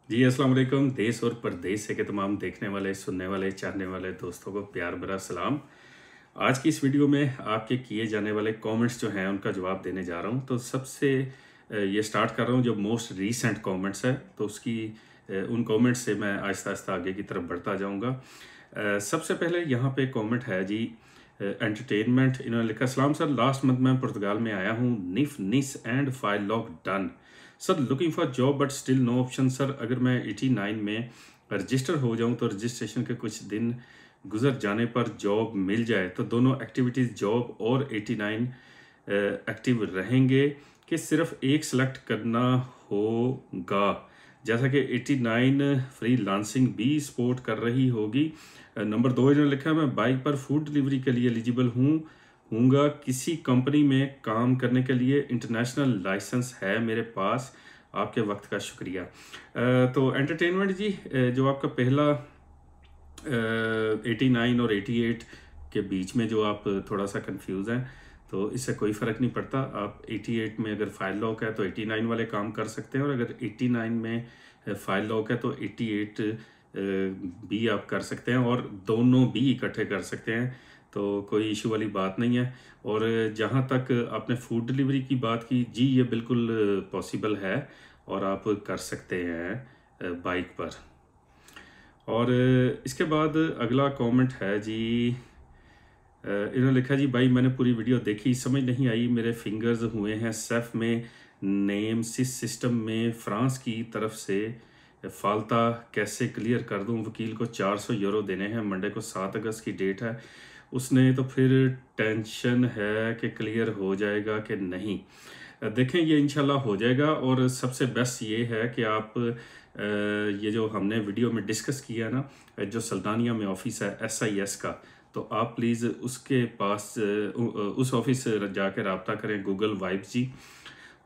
जी अस्सलाम वालेकुम। देश और परदेश से के तमाम देखने वाले, सुनने वाले, चाहने वाले दोस्तों को प्यार भरा सलाम। आज की इस वीडियो में आपके किए जाने वाले कमेंट्स जो हैं उनका जवाब देने जा रहा हूं। तो सबसे ये स्टार्ट कर रहा हूं जो मोस्ट रीसेंट कमेंट्स है, तो उसकी उन कमेंट्स से मैं आहिस्ता आहिस्ता आगे की तरफ बढ़ता जाऊंगा। सबसे पहले यहाँ पे कमेंट है जी, एंटरटेनमेंट। इन्होंने लिखा, सलाम सर, लास्ट मंथ मैं पुर्तगाल में आया हूँ, निफ निस and file lock done sir, looking for job but still no option sir. अगर मैं 89 में रजिस्टर हो जाऊं तो रजिस्ट्रेशन के कुछ दिन गुजर जाने पर जॉब मिल जाए तो दोनों एक्टिविटीज़ जॉब और 89 एक्टिव रहेंगे कि सिर्फ एक सेलेक्ट करना होगा, जैसा कि 89 फ्री लांसिंग भी सपोर्ट कर रही होगी। नंबर 2 इन्होंने लिखा है, मैं बाइक पर फूड डिलीवरी के लिए एलिजिबल हूँगा किसी कंपनी में काम करने के लिए, इंटरनेशनल लाइसेंस है मेरे पास, आपके वक्त का शुक्रिया। तो एंटरटेनमेंट जी, जो आपका पहला 89 और 88 के बीच में जो आप थोड़ा सा कंफ्यूज हैं, तो इससे कोई फ़र्क नहीं पड़ता। आप 88 में अगर फाइल लॉक है तो 89 वाले काम कर सकते हैं, और अगर 89 में फाइल लॉक है तो 88 भी आप कर सकते हैं, और दोनों भी इकट्ठे कर सकते हैं, तो कोई इशू वाली बात नहीं है। और जहाँ तक आपने फूड डिलीवरी की बात की जी, ये बिल्कुल पॉसिबल है और आप कर सकते हैं बाइक पर। और इसके बाद अगला कमेंट है जी, इन्होंने लिखा जी, भाई मैंने पूरी वीडियो देखी, समझ नहीं आई, मेरे फिंगर्स हुए हैं सेफ में, नेम सिस्टम में फ्रांस की तरफ से फाल्ता कैसे क्लियर कर दूं, वकील को 400 यूरो देने हैं, मंडे को 7 अगस्त की डेट है उसने, तो फिर टेंशन है कि क्लियर हो जाएगा कि नहीं। देखें, ये इंशाल्लाह हो जाएगा। और सबसे बेस्ट ये है कि आप ये जो हमने वीडियो में डिस्कस किया ना, जो सल्तानिया में ऑफिस है SIS का, तो आप प्लीज़ उसके पास उस ऑफिस से जाकर रब्ता करें, गूगल वाइब्स जी।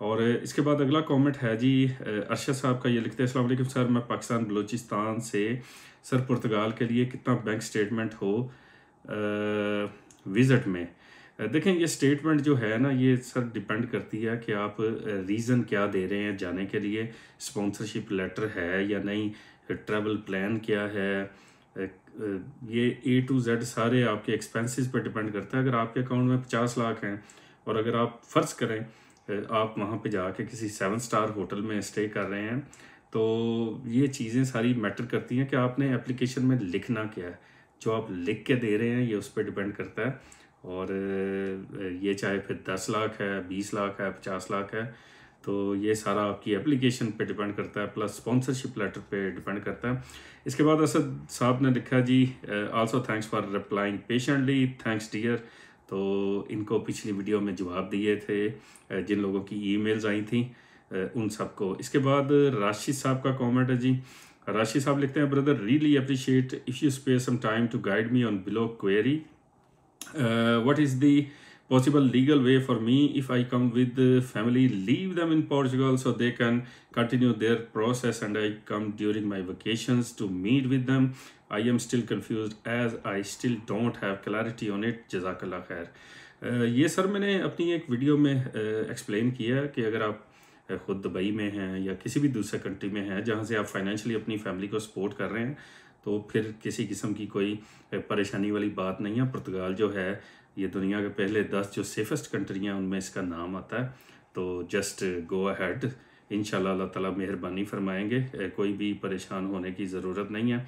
और इसके बाद अगला कमेंट है जी, अरशद साहब का। ये लिखते हैं, अस्सलाम वालेकुम सर, मैं पाकिस्तान बलूचिस्तान से सर, पुर्तगाल के लिए कितना बैंक स्टेटमेंट हो विज़िट में। देखें, ये स्टेटमेंट जो है ना, ये सर डिपेंड करती है कि आप रीज़न क्या दे रहे हैं जाने के लिए, स्पॉन्सरशिप लेटर है या नहीं, ट्रैवल प्लान क्या है, ये A to Z सारे आपके एक्सपेंसेस पर डिपेंड करता है। अगर आपके अकाउंट में 50 लाख हैं और अगर आप फ़र्ज़ करें आप वहाँ पे जाके किसी 7 स्टार होटल में स्टे कर रहे हैं, तो ये चीज़ें सारी मैटर करती हैं कि आपने एप्लीकेशन में लिखना क्या है। जो आप लिख के दे रहे हैं ये उस पर डिपेंड करता है। और ये चाहे फिर 10 लाख है, 20 लाख है, 50 लाख है, तो ये सारा आपकी एप्लीकेशन पे डिपेंड करता है, प्लस स्पॉन्सरशिप लेटर पे डिपेंड करता है। इसके बाद असद साहब ने लिखा जी, also thanks for replying patiently, thanks dear. तो इनको पिछली वीडियो में जवाब दिए थे जिन लोगों की ईमेल्स आई थी उन सबको। इसके बाद राशिद साहब का कमेंट है जी। राशिद साहब लिखते हैं, brother really appreciate if you spare some time to guide me on below query, what is the possible legal way for me if I come with the family, leave them in Portugal so they can continue their process and I come during my vacations to meet with them. I am still confused as I still don't have clarity on it. जज़ाकल्लाह खैर। ये sir मैंने अपनी एक video में explain किया कि अगर आप ख़ुद दुबई में हैं या किसी भी दूसरे कंट्री में हैं जहाँ से आप फाइनेंशियली अपनी फैमिली को सपोर्ट कर रहे हैं, तो फिर किसी किस्म की कोई परेशानी वाली बात नहीं है। पुर्तगाल जो है ये दुनिया के पहले 10 जो सेफेस्ट कंट्रियाँ उनमें इसका नाम आता है। तो जस्ट गो अहेड, इंशाल्लाह अल्लाह ताला मेहरबानी फरमाएंगे, कोई भी परेशान होने की ज़रूरत नहीं है।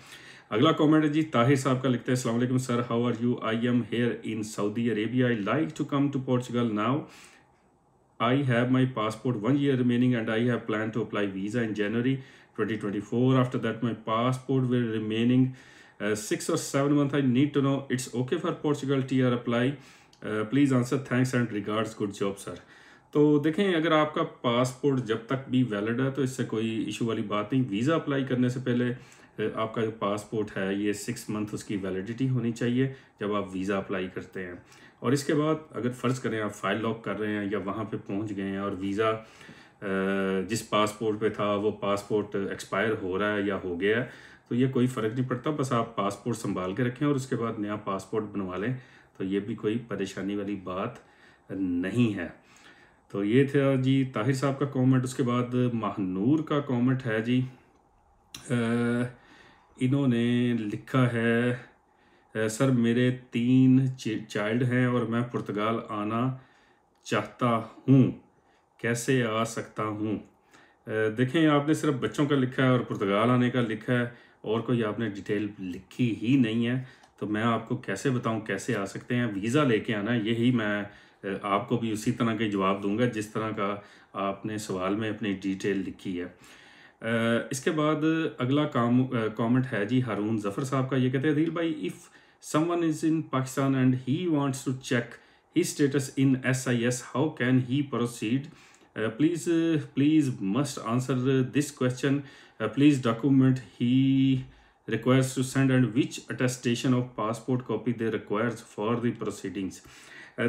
अगला कमेंट है जी, ताहिर साहब का। लिखते हैं, अस्सलाम वालेकुम sir, how are you, I am here in Saudi Arabia, I like to come to Portugal now, I have my passport 1 year remaining and I have planned to apply visa in January 2024. After that, my passport will remaining 6 or 7 months. I need to know it's okay for Portugal TR apply. Please answer. Thanks and regards. Good job, sir. तो देखें, अगर आपका passport जब तक भी valid है तो इससे कोई इशू वाली बात नहीं। वीज़ा अप्लाई करने से पहले आपका जो पासपोर्ट है ये 6 मंथ उसकी वैलिडिटी होनी चाहिए जब आप वीज़ा अप्लाई करते हैं। और इसके बाद अगर फ़र्ज़ करें आप फाइल लॉक कर रहे हैं या वहाँ पे पहुँच गए हैं और वीज़ा जिस पासपोर्ट पे था वो पासपोर्ट एक्सपायर हो रहा है या हो गया है, तो ये कोई फ़र्क नहीं पड़ता, बस आप पासपोर्ट संभाल के रखें और उसके बाद नया पासपोर्ट बनवा लें, तो ये भी कोई परेशानी वाली बात नहीं है। तो ये था जी ताहिर साहब का कमेंट। उसके बाद महानूर का कमेंट है जी, इन्होंने लिखा है सर मेरे 3 चाइल्ड हैं और मैं पुर्तगाल आना चाहता हूँ, कैसे आ सकता हूँ। देखें आपने सिर्फ बच्चों का लिखा है और पुर्तगाल आने का लिखा है और कोई आपने डिटेल लिखी ही नहीं है, तो मैं आपको कैसे बताऊं कैसे आ सकते हैं। वीज़ा लेके आना है, यही मैं आपको भी उसी तरह के जवाब दूंगा जिस तरह का आपने सवाल में अपनी डिटेल लिखी है। इसके बाद अगला कमेंट है जी हारून जफ़र साहब का। ये कहते हैं दिल भाई, if someone is in Pakistan and he wants to check his status in SIS, how can he proceed? Please must answer this question. Please document he requires to send and which attestation of passport copy they requires for the proceedings.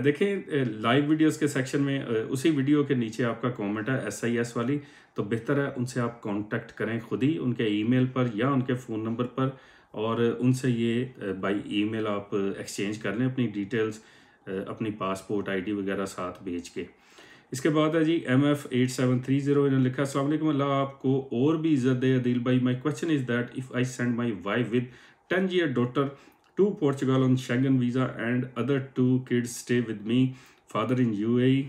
देखें live videos के section में उसी video के नीचे आपका comment है SIS वाली, तो बेहतर है उनसे आप कांटेक्ट करें खुद ही उनके ईमेल पर या उनके फ़ोन नंबर पर, और उनसे ये बाय ईमेल आप एक्सचेंज कर लें अपनी डिटेल्स, अपनी पासपोर्ट ID वगैरह साथ भेज के। इसके बाद है जी MF8730, इन्होंने लिखा अस्सलाम वालेकुम, अल्लाह आपको और भी इज़्ज़त दे अदील भाई। My question is that if I send my wife with 10-year daughter to Portugal on Schengen visa and other 2 kids stay with me, father in UAE,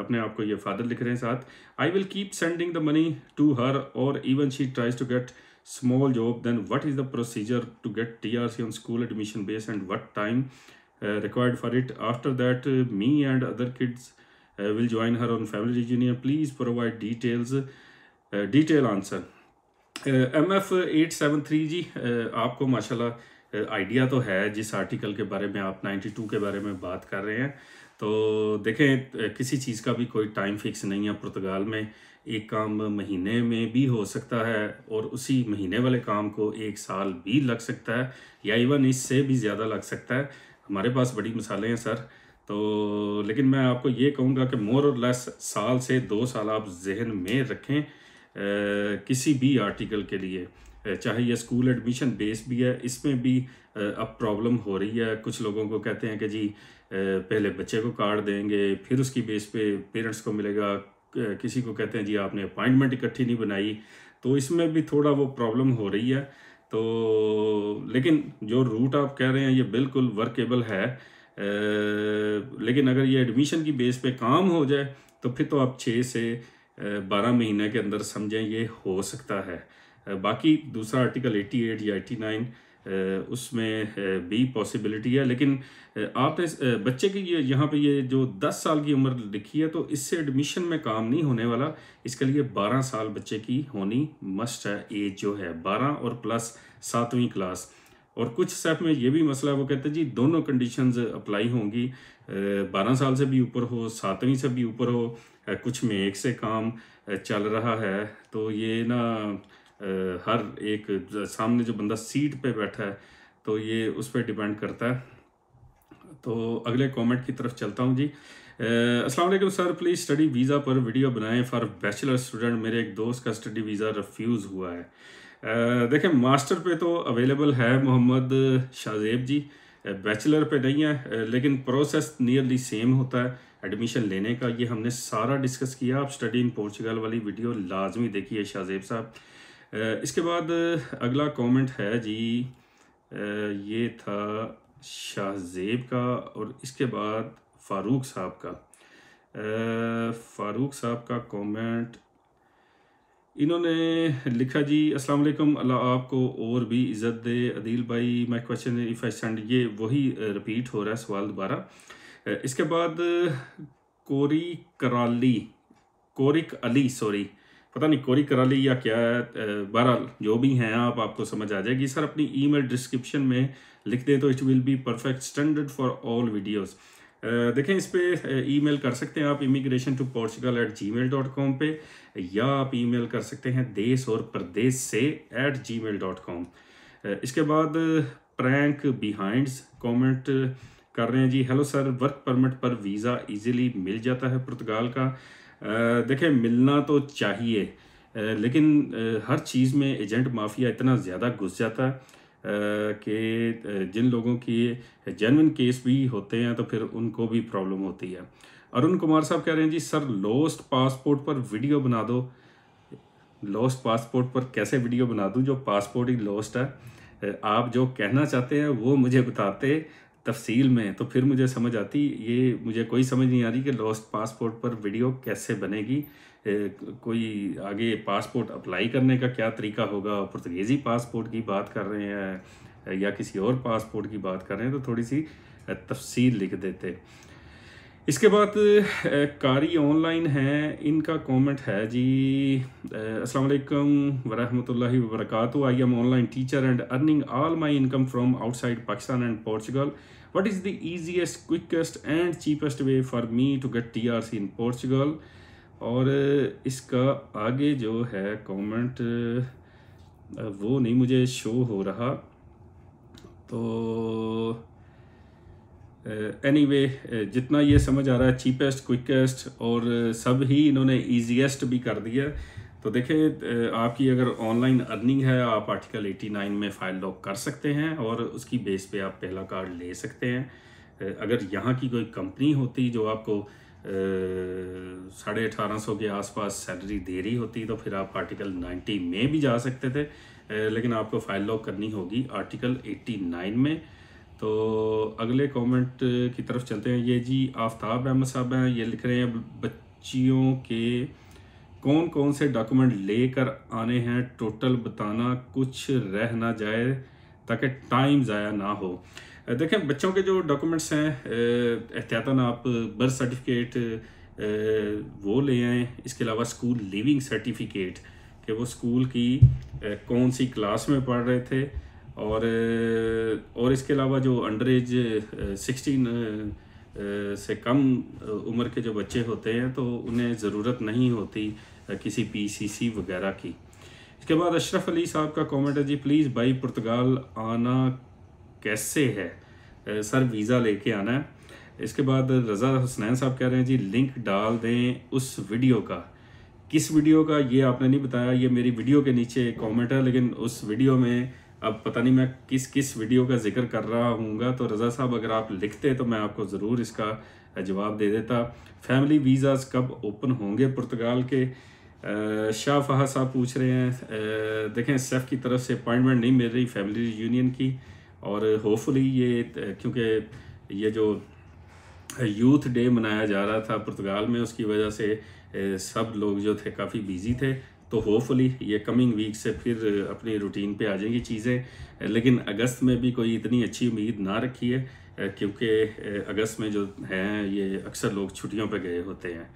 अपने आप को ये फादर लिख रहे हैं साथ, I will keep sending the money to her और even she tries to get small job, then what is the procedure to get TRC on school admission base and what time required for it? After that me and other kids will join her on family reunion. Please provide detail answer. MF873 जी, आपको माशाल्लाह idea तो है जिस article के बारे में आप 92 के बारे में बात कर रहे हैं। तो देखें किसी चीज़ का भी कोई टाइम फिक्स नहीं है। पुर्तगाल में एक काम महीने में भी हो सकता है और उसी महीने वाले काम को 1 साल भी लग सकता है या इवन इससे भी ज़्यादा लग सकता है। हमारे पास बड़ी मिसालें हैं सर। तो लेकिन मैं आपको ये कहूँगा कि मोर और लेस साल से 2 साल आप जहन में रखें किसी भी आर्टिकल के लिए, चाहे ये स्कूल एडमिशन बेस भी है, इसमें भी अब प्रॉब्लम हो रही है। कुछ लोगों को कहते हैं कि जी पहले बच्चे को कार्ड देंगे फिर उसकी बेस पे पेरेंट्स को मिलेगा, किसी को कहते हैं जी आपने अपॉइंटमेंट इकट्ठी नहीं बनाई, तो इसमें भी थोड़ा वो प्रॉब्लम हो रही है। तो लेकिन जो रूट आप कह रहे हैं ये बिल्कुल वर्केबल है, लेकिन अगर ये एडमिशन की बेस पे काम हो जाए तो फिर तो आप 6 से 12 महीने के अंदर समझें ये हो सकता है। बाकी दूसरा आर्टिकल 88 या 89 उसमें भी पॉसिबिलिटी है, लेकिन आपने बच्चे की ये यहाँ पे ये जो 10 साल की उम्र लिखी है तो इससे एडमिशन में काम नहीं होने वाला। इसके लिए 12 साल बच्चे की होनी मस्ट है, एज जो है 12 और प्लस 7वीं क्लास। और कुछ स्टेप में ये भी मसला है, वो कहते हैं जी दोनों कंडीशंस अप्लाई होंगी, 12 साल से भी ऊपर हो 7वीं से भी ऊपर हो, कुछ में एक से काम चल रहा है। तो ये ना हर एक सामने जो बंदा सीट पे बैठा है तो ये उस पर डिपेंड करता है। तो अगले कमेंट की तरफ चलता हूँ जी। अस्सलाम वालेकुम सर, प्लीज़ स्टडी वीज़ा पर वीडियो बनाएं फॉर बैचलर स्टूडेंट। मेरे एक दोस्त का स्टडी वीज़ा रिफ्यूज़ हुआ है। देखें मास्टर पे तो अवेलेबल है मोहम्मद शाहजेब जी, बैचलर पे नहीं है, लेकिन प्रोसेस नियरली सेम होता है एडमिशन लेने का। ये हमने सारा डिस्कस किया, आप स्टडी इन पोर्चुगल वाली वीडियो लाजमी देखिए शाहजेब साहब। इसके बाद अगला कमेंट है जी, ये था शाहजेब का और इसके बाद फ़ारूक साहब का। फ़ारूक साहब का कमेंट इन्होंने लिखा जी अस्सलाम वालेकुम, अल्लाह आपको और भी इज़्ज़त दे अदील भाई। My question if I send, ये वही रिपीट हो रहा है सवाल दोबारा। इसके बाद कोरिक अली सॉरी, पता नहीं कोरी कराली या क्या है, बहरहाल जो भी हैं आपको समझ आ जाएगी। सर अपनी ईमेल डिस्क्रिप्शन में लिख दें तो it will be perfect standard for all videos. देखें इस पे ईमेल कर सकते हैं आप immigration2portugal@gmail.com पे, या आप ईमेल कर सकते हैं देश और प्रदेश से @gmail.com। इसके बाद प्रैंक बिहाइंड्स कमेंट कर रहे हैं जी, हेलो सर, वर्क परमिट पर वीज़ा इजीली मिल जाता है पुर्तगाल का? देखें मिलना तो चाहिए, लेकिन हर चीज़ में एजेंट माफिया इतना ज़्यादा घुस जाता है कि जिन लोगों की जेन्युइन केस भी होते हैं तो फिर उनको भी प्रॉब्लम होती है। अरुण कुमार साहब कह रहे हैं जी सर लॉस्ट पासपोर्ट पर वीडियो बना दो। लॉस्ट पासपोर्ट पर कैसे वीडियो बना दूं जो पासपोर्ट ही लॉस्ट है। आप जो कहना चाहते हैं वो मुझे बताते तफसील में, तो फिर मुझे समझ आती। ये मुझे कोई समझ नहीं आ रही कि लॉस्ट पासपोर्ट पर वीडियो कैसे बनेगी। कोई आगे पासपोर्ट अप्लाई करने का क्या तरीका होगा, पुर्तगीज़ी पासपोर्ट की बात कर रहे हैं या किसी और पासपोर्ट की बात कर रहे हैं, तो थोड़ी सी तफसील लिख देते। इसके बाद कारी ऑनलाइन है, इनका कमेंट है जी, अस्सलाम वालेकुम वरहमतुल्लाहि वबरकातुहू। I am online teacher and earning all my income from outside Pakistan and Portugal. What is the easiest quickest and cheapest way for me to get TRC in Portugal. और इसका आगे जो है कमेंट वो नहीं मुझे शो हो रहा, तो एनीवे जितना ये समझ आ रहा है चीपेस्ट क्विकेस्ट और सब ही इन्होंने ईजीएस्ट भी कर दिया। तो देखें आपकी अगर ऑनलाइन अर्निंग है आप आर्टिकल 89 में फ़ाइल लॉक कर सकते हैं और उसकी बेस पे आप पहला कार्ड ले सकते हैं। अगर यहाँ की कोई कंपनी होती जो आपको 1850 के आसपास सैलरी दे रही होती तो फिर आप आर्टिकल 90 में भी जा सकते थे, लेकिन आपको फ़ाइल लॉक करनी होगी आर्टिकल 89 में। तो अगले कमेंट की तरफ चलते हैं। ये जी आफ्ताब अहमद साहब हैं, ये लिख रहे हैं बच्चियों के कौन कौन से डॉक्यूमेंट लेकर आने हैं, टोटल बताना, कुछ रह ना जाए ताकि टाइम ज़ाया ना हो। देखें बच्चों के जो डॉक्यूमेंट्स हैं एहतियातन आप बर्थ सर्टिफिकेट वो ले आएँ। इसके अलावा स्कूल लिविंग सर्टिफिकेट कि वो स्कूल की कौन सी क्लास में पढ़ रहे थे, और इसके अलावा जो अंडर एज 16 से कम उम्र के जो बच्चे होते हैं तो उन्हें ज़रूरत नहीं होती किसी PCC वगैरह की। इसके बाद अशरफ अली साहब का कमेंट है जी, प्लीज़ भाई पुर्तगाल आना कैसे है सर, वीज़ा लेके आना है। इसके बाद रज़ा हुसनैन साहब कह रहे हैं जी लिंक डाल दें उस वीडियो का। किस वीडियो का ये आपने नहीं बताया, ये मेरी वीडियो के नीचे कमेंट है, लेकिन उस वीडियो में अब पता नहीं मैं किस वीडियो का जिक्र कर रहा हूँगा। तो रज़ा साहब अगर आप लिखते तो मैं आपको ज़रूर इसका जवाब दे देता। फैमिली वीज़ाज़ कब ओपन होंगे पुर्तगाल के, शाह फहद साहब पूछ रहे हैं। देखें सेफ की तरफ से अपॉइंटमेंट नहीं मिल रही फैमिली यूनियन की, और होपफुली ये क्योंकि ये जो यूथ डे मनाया जा रहा था पुर्तगाल में उसकी वजह से सब लोग जो थे काफ़ी बिजी थे, तो होपफुली ये कमिंग वीक से फिर अपनी रूटीन पे आ जाएंगी चीज़ें। लेकिन अगस्त में भी कोई इतनी अच्छी उम्मीद ना रखी है क्योंकि अगस्त में जो हैं ये अक्सर लोग छुट्टियों पे गए होते हैं।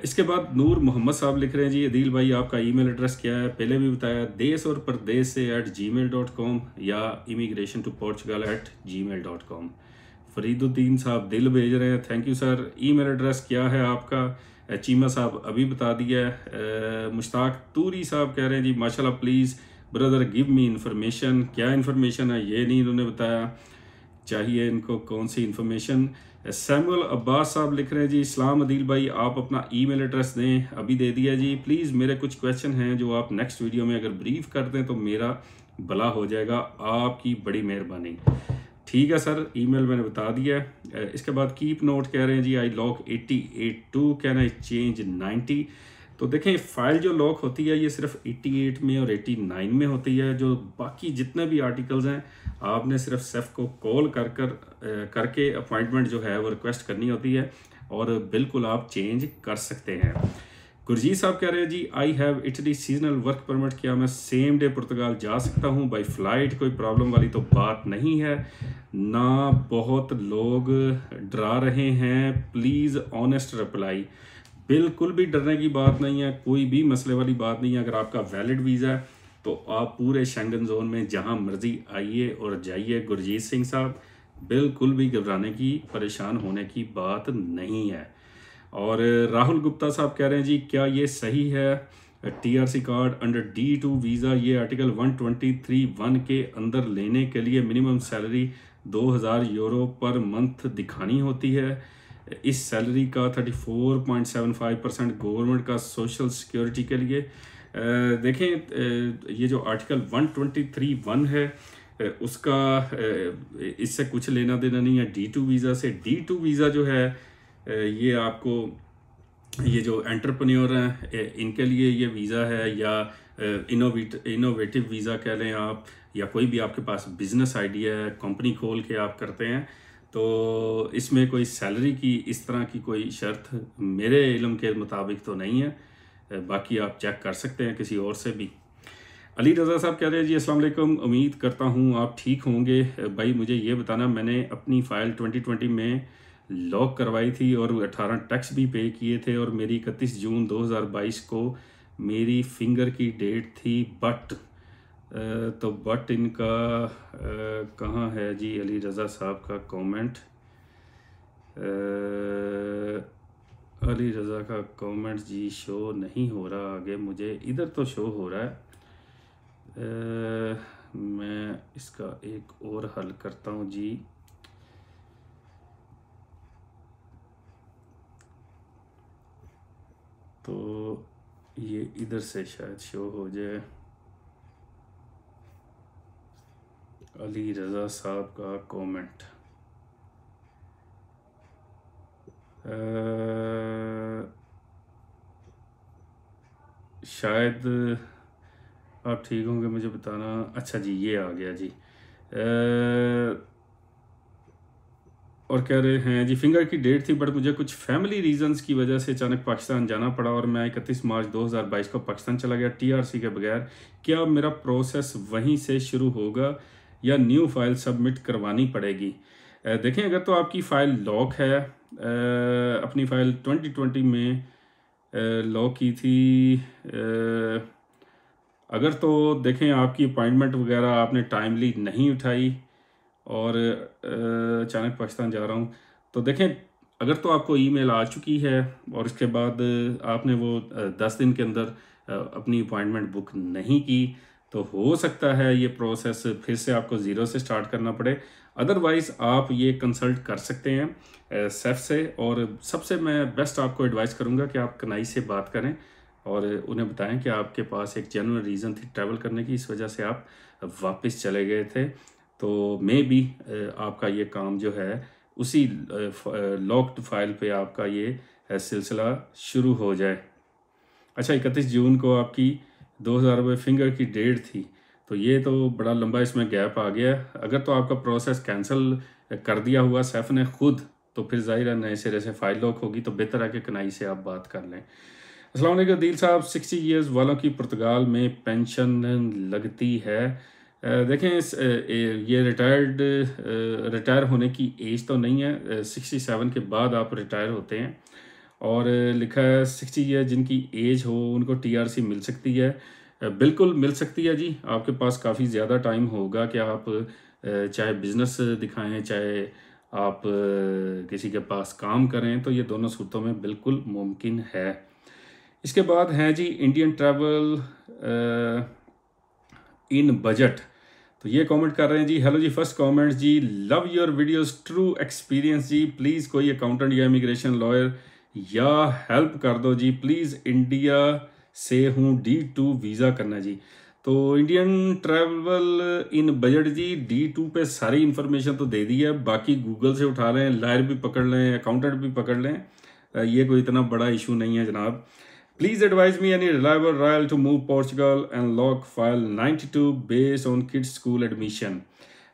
इसके बाद नूर मोहम्मद साहब लिख रहे हैं जी, अदील भाई आपका ईमेल एड्रेस क्या है, पहले भी बताया, देश और प्रदेश से @gmail.com या immigration-to-portugal@gmail.com। फरीदुद्दीन साहब दिल भेज रहे हैं, thank you sir. Email address क्या है आपका, चीमा साहब अभी बता दिया है। मुश्ताक तूरी साहब कह रहे हैं जी माशाल्लाह please brother give me information, क्या इन्फॉर्मेशन है ये नहीं इन्होंने बताया, चाहिए इनको कौन सी इन्फॉर्मेशन। सैमुअल अब्बास साहब लिख रहे हैं जी इस्लाम अदील भाई आप अपना ईमेल एड्रेस दें, अभी दे दिया जी। प्लीज़ मेरे कुछ क्वेश्चन हैं जो आप नेक्स्ट वीडियो में अगर ब्रीफ कर दें तो मेरा भला हो जाएगा, आपकी बड़ी मेहरबानी। ठीक है सर, ईमेल मैंने बता दिया। इसके बाद कीप नोट कह रहे हैं जी आई लॉक 88 कैन आई चेंज 90। तो देखें फ़ाइल जो लॉक होती है ये सिर्फ 88 में और 89 में होती है। जो बाकी जितने भी आर्टिकल्स हैं आपने सिर्फ सेफ को कॉल करके अपॉइंटमेंट जो है वो रिक्वेस्ट करनी होती है और बिल्कुल आप चेंज कर सकते हैं। गुरजीत साहब कह रहे हैं जी I have Italy seasonal work permit, क्या मैं सेम डे पुर्तगाल जा सकता हूं बाय फ्लाइट, कोई प्रॉब्लम वाली तो बात नहीं है ना, बहुत लोग डरा रहे हैं, प्लीज़ ऑनेस्ट रिप्लाई। बिल्कुल भी डरने की बात नहीं है, कोई भी मसले वाली बात नहीं है। अगर आपका वैलिड वीज़ा है तो आप पूरे शेंगन जोन में जहां मर्जी आइए और जाइए। गुरजीत सिंह साहब बिल्कुल भी घबराने की, परेशान होने की बात नहीं है। और राहुल गुप्ता साहब कह रहे हैं जी क्या ये सही है, TRC card under D2 visa ये आर्टिकल 123(1) के अंदर लेने के लिए minimum salary 2000 euro per month दिखानी होती है। इस सैलरी का 34.75% गवर्नमेंट का सोशल सिक्योरिटी के लिए। देखें ये जो आर्टिकल 123(1) है उसका इससे कुछ लेना देना नहीं है D2 वीज़ा से। D2 वीज़ा जो है ये आपको ये जो एंटरप्रेन्योर हैं इनके लिए ये वीज़ा है, या इनोवेटिव वीज़ा कह लें आप, या कोई भी आपके पास बिजनेस आइडिया है, कंपनी खोल के आप करते हैं, तो इसमें कोई सैलरी की इस तरह की कोई शर्त मेरे इल्म के मुताबिक तो नहीं है। बाकी आप चेक कर सकते हैं किसी और से भी। अली रज़ा साहब कह रहे हैं जी अस्सलाम वालेकुम, उम्मीद करता हूँ आप ठीक होंगे। भाई मुझे ये बताना, मैंने अपनी फ़ाइल 2020 में लॉक करवाई थी और 18 टैक्स भी पे किए थे, और मेरी 31 जून 2022 को मेरी फिंगर की डेट थी, बट तो बट इनका कहाँ है जी अली रज़ा साहब का कमेंट? अली रज़ा का कमेंट जी शो नहीं हो रहा आगे, मुझे इधर तो शो हो रहा है। मैं इसका एक और हल करता हूँ जी। तो ये इधर से शायद शो हो जाए। अली रज़ा साहब का कमेंट शायद आप ठीक होंगे, मुझे बताना। अच्छा जी, ये आ गया जी। और कह रहे हैं जी फिंगर की डेट थी, बट मुझे कुछ फैमिली रीजंस की वजह से अचानक पाकिस्तान जाना पड़ा और मैं 31 मार्च 2022 को पाकिस्तान चला गया टीआरसी के बगैर। क्या मेरा प्रोसेस वहीं से शुरू होगा या न्यू फाइल सबमिट करवानी पड़ेगी? देखें, अगर तो आपकी फ़ाइल लॉक है, अपनी फ़ाइल 2020 में लॉक की थी, अगर तो देखें आपकी अपॉइंटमेंट वगैरह आपने टाइमली नहीं उठाई और अचानक पाकिस्तान जा रहा हूँ, तो देखें अगर तो आपको ईमेल आ चुकी है और इसके बाद आपने वो 10 दिन के अंदर अपनी अपॉइंटमेंट बुक नहीं की, तो हो सकता है ये प्रोसेस फिर से आपको ज़ीरो से स्टार्ट करना पड़े। अदरवाइज़ आप ये कंसल्ट कर सकते हैं सेफ से, और सबसे मैं बेस्ट आपको एडवाइस करूँगा कि आप कनाई से बात करें और उन्हें बताएं कि आपके पास एक जेन्युइन रीज़न थी ट्रैवल करने की, इस वजह से आप वापस चले गए थे। तो मे बी आपका ये काम जो है उसी लॉक्ड फाइल पे आपका ये सिलसिला शुरू हो जाए। अच्छा, 31 जून को आपकी 2000 रुपये फिंगर की डेट थी, तो ये तो बड़ा लंबा इसमें गैप आ गया। अगर तो आपका प्रोसेस कैंसिल कर दिया हुआ सेफ ने खुद, तो फिर जाहिर है नए सिरे से फाइल लॉक होगी, तो बेहतर है कि कनाई से आप बात कर लें। अस्सलाम वालेकुम दिल साहब, 60 ईयर्स वालों की पुर्तगाल में पेंशन लगती है। देखें ये रिटायर होने की एज तो नहीं है, 67 के बाद आप रिटायर होते हैं, और लिखा है 60 ईयर जिनकी एज हो उनको टीआरसी मिल सकती है। बिल्कुल मिल सकती है जी, आपके पास काफ़ी ज़्यादा टाइम होगा कि आप चाहे बिज़नेस दिखाएं, चाहे आप किसी के पास काम करें, तो ये दोनों सूरतों में बिल्कुल मुमकिन है। इसके बाद हैं जी इंडियन ट्रैवल इन बजट, तो ये कमेंट कर रहे हैं जी। हेलो जी, फर्स्ट कमेंट जी, love your videos, true experience जी, प्लीज़ कोई अकाउंटेंट या इमिग्रेशन लॉयर या हेल्प कर दो जी, प्लीज़ इंडिया से हूँ, D2 वीज़ा करना जी। तो इंडियन ट्रैवल इन बजट जी, D2 पे सारी इन्फॉर्मेशन तो दे दी है, बाकी गूगल से उठा लें, लायर भी पकड़ लें, अकाउंटेंट भी पकड़ लें, ये कोई इतना बड़ा इशू नहीं है जनाब। Please advise me any reliable royal to move Portugal and lock file 92 based on kids school admission।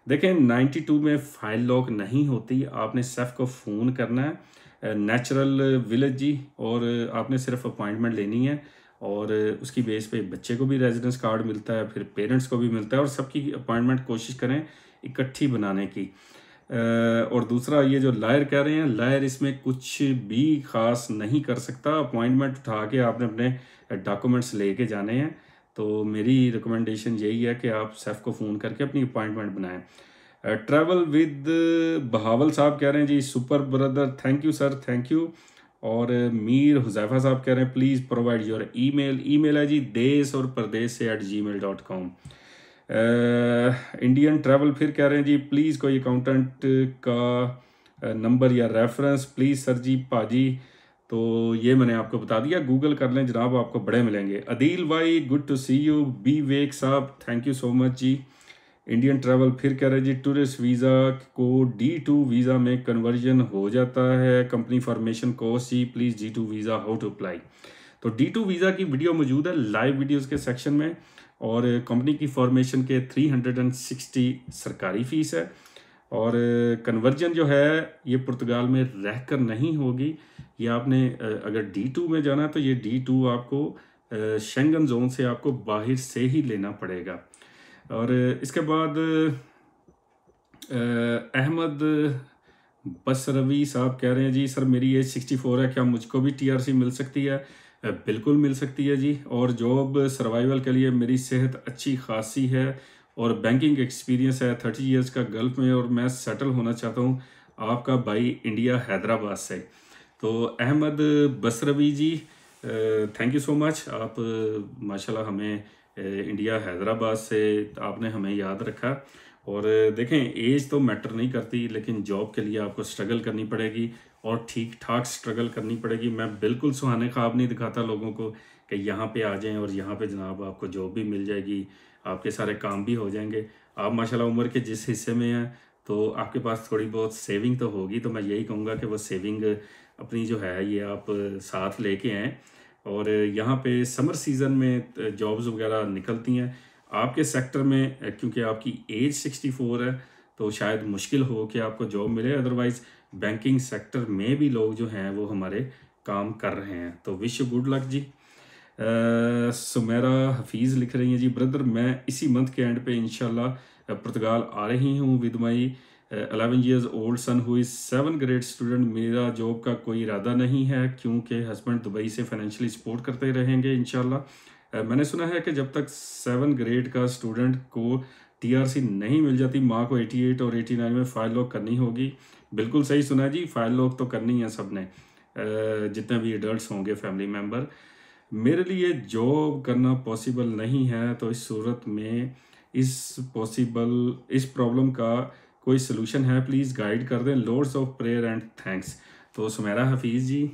देखें 92 में फाइल लॉक नहीं होती, आपने सेफ को फ़ोन करना है, नेचुरल विलेज जी, और आपने सिर्फ अपॉइंटमेंट लेनी है, और उसकी बेस पे बच्चे को भी रेजिडेंस कार्ड मिलता है, फिर पेरेंट्स को भी मिलता है, और सबकी अपॉइंटमेंट कोशिश करें इकट्ठी बनाने की। और दूसरा ये जो लायर कह रहे हैं, लायर इसमें कुछ भी ख़ास नहीं कर सकता, अपॉइंटमेंट उठा के आपने अपने डॉक्यूमेंट्स लेके जाने हैं। तो मेरी रिकमेंडेशन यही है कि आप सेफ को फ़ोन करके अपनी अपॉइंटमेंट बनाएं। ट्रैवल विद बहावल साहब कह रहे हैं जी, super brother, thank you sir, thank you. और मीर हुजैफा साहब कह रहे हैं प्लीज़ प्रोवाइड योर ईमेल है जी देश और प्रदेश से @gmail.com। इंडियन ट्रैवल फिर कह रहे हैं जी, प्लीज़ कोई अकाउंटेंट का नंबर या रेफरेंस प्लीज़ सर जी पाजी। तो ये मैंने आपको बता दिया, गूगल कर लें जनाब, आपको बड़े मिलेंगे। अदील भाई गुड टू सी यू। बी वेक साहब थैंक यू सो मच जी। इंडियन ट्रैवल फिर कह रहे हैं जी टूरिस्ट वीज़ा को D2 वीज़ा में कन्वर्जन हो जाता है, कंपनी फॉर्मेशन कोर्स जी please D2 visa how to apply. तो D2 वीज़ा की वीडियो मौजूद है लाइव वीडियोस के सेक्शन में, और कंपनी की फॉर्मेशन के 360 सरकारी फ़ीस है, और कन्वर्जन जो है ये पुर्तगाल में रहकर नहीं होगी। ये आपने अगर D2 में जाना तो ये D2 आपको शेंगन जोन से आपको बाहर से ही लेना पड़ेगा। और इसके बाद अहमद बसरवी साहब कह रहे हैं जी सर मेरी एज 64 है, क्या मुझको भी TRC मिल सकती है? बिल्कुल मिल सकती है जी, और जॉब सर्वाइवल के लिए मेरी सेहत अच्छी खासी है और बैंकिंग एक्सपीरियंस है 30 इयर्स का गल्फ में, और मैं सेटल होना चाहता हूँ आपका भाई इंडिया हैदराबाद से। तो अहमद बसरवी जी थैंक यू सो मच, आप माशाल्लाह हमें इंडिया हैदराबाद से आपने हमें याद रखा। और देखें एज तो मैटर नहीं करती, लेकिन जॉब के लिए आपको स्ट्रगल करनी पड़ेगी और ठीक ठाक स्ट्रगल करनी पड़ेगी। मैं बिल्कुल सुहाने ख्वाब नहीं दिखाता लोगों को कि यहाँ पे आ जाएं और यहाँ पे जनाब आपको जॉब भी मिल जाएगी, आपके सारे काम भी हो जाएंगे। आप माशाल्लाह उम्र के जिस हिस्से में हैं तो आपके पास थोड़ी बहुत सेविंग तो होगी, तो मैं यही कहूँगा कि वो सेविंग अपनी जो है ये आप साथ लेके आएँ। और यहाँ पे समर सीज़न में जॉब्स वगैरह निकलती हैं आपके सेक्टर में, क्योंकि आपकी एज 64 है तो शायद मुश्किल हो कि आपको जॉब मिले, अदरवाइज़ बैंकिंग सेक्टर में भी लोग जो हैं वो हमारे काम कर रहे हैं। तो विश यू गुड लक जी। सुमेरा हफीज़ लिख रही हैं जी ब्रदर मैं इसी मंथ के एंड पे इंशाल्लाह पुर्तगाल आ रही हूँ with my 11 years old son who is 7th grade student. मेरा जॉब का कोई इरादा नहीं है क्योंकि हस्बैंड दुबई से फाइनेंशियली सपोर्ट करते रहेंगे इंशाल्लाह। मैंने सुना है कि जब तक 7th grade का स्टूडेंट को TRC नहीं मिल जाती माँ को 88 और 89 में फाइल लॉक करनी होगी। बिल्कुल सही सुना है जी, फाइल लॉक तो करनी है सब ने, जितने भी एडल्ट होंगे फैमिली मेम्बर। मेरे लिए जॉब करना पॉसिबल नहीं है, तो इस सूरत में इस प्रॉब्लम का कोई सलूशन है प्लीज़ गाइड कर दें। Loads of prayer and thanks. तो सुमेरा हफीज़ जी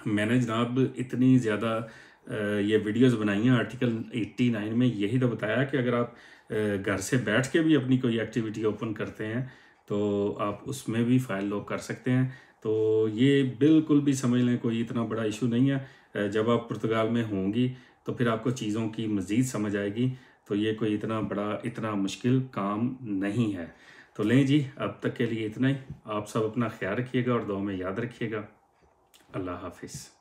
मैंने जनाब इतनी ज़्यादा ये वीडियोस बनाई हैं आर्टिकल 89 में, यही तो बताया कि अगर आप घर से बैठ के भी अपनी कोई एक्टिविटी ओपन करते हैं तो आप उसमें भी फाइल लॉक कर सकते हैं। तो ये बिल्कुल भी समझ लें कोई इतना बड़ा इशू नहीं है। जब आप पुर्तगाल में होंगी तो फिर आपको चीज़ों की मज़ीद समझ आएगी, तो ये कोई इतना बड़ा इतना मुश्किल काम नहीं है। तो लें जी अब तक के लिए इतना ही। आप सब अपना ख्याल रखिएगा और दुआ में याद रखिएगा। अल्लाह हाफिज़।